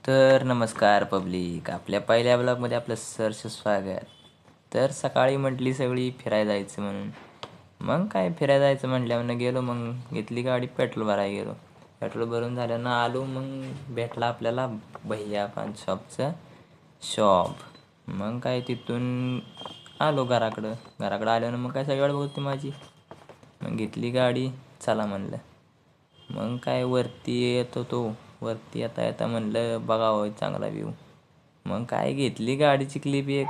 तर नमस्कार पब्लिक, आपल्या पहिल्या ब्लॉगमध्ये आपलं सहर्ष स्वागत. तर सकाळी म्हटली सगळी फिरायला जायचं म्हणून. मग काय फिरायला जायचं म्हटल्यावर गेलो. मग घेतली गाडी, पेट्रोल भरायला गेलो. पेट्रोल भरून झाल्यानं आलो. मग भेटला आपल्याला भैया पान शॉपचं शॉप. मग काय तिथून आलो घराकडं आल्यानं मग काय सगळी वेळ बोलते माझी. मग घेतली गाडी, चला म्हणलं. मग काय वरती येत होतो. वरती येता येता म्हणलं बघावं चांगला व्ह्यू. मग काय घेतली गाडीची क्लिप एक,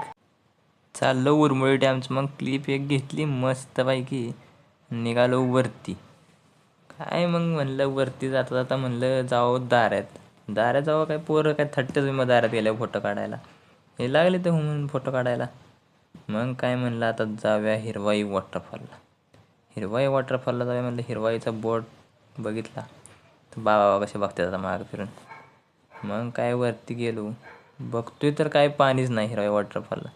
चाललो उरमोडी डॅमचं. मग क्लिप एक घेतली मस्तपैकी, निघालो वरती. काय मग म्हणलं वरती जाता जाता म्हणलं जावं दाऱ्यात जावं. काय पोरं काय थट्टच मग दाऱ्यात गेल्यावर फोटो काढायला हे लागले तर म्हणून फोटो काढायला. मग काय म्हणलं आता जाऊया हिरवाई वॉटरफॉलला जाऊया म्हणलं. हिरवाईचा बोट बघितला तर बाबा कसे बघतात आता मागं फिरून. मग काय वरती गेलो, बघतोय तर काय पाणीच नाही हिरवाई वॉटरफॉलला.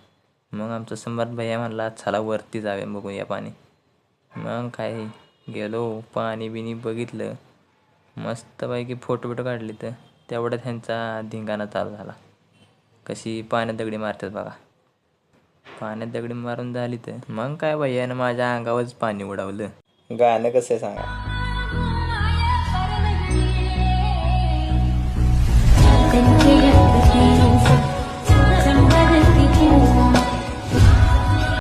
मग आमचा समर्थ भैया म्हणला चला वरती जाऊया बघूया पाणी. मग काय गेलो, पाणी बिनी बघितलं, मस्तपैकी फोटो बिटो काढले. तर तेवढ्यात ह्यांचा धिंगाणा चालू झाला. कशी पाण्यात दगडी मारतात बघा. पाण्यात दगडी मारून झाली तर मग काय भैयानं माझ्या अंगावरच पाणी उडवलं. गाणं कसं आहे सांगा.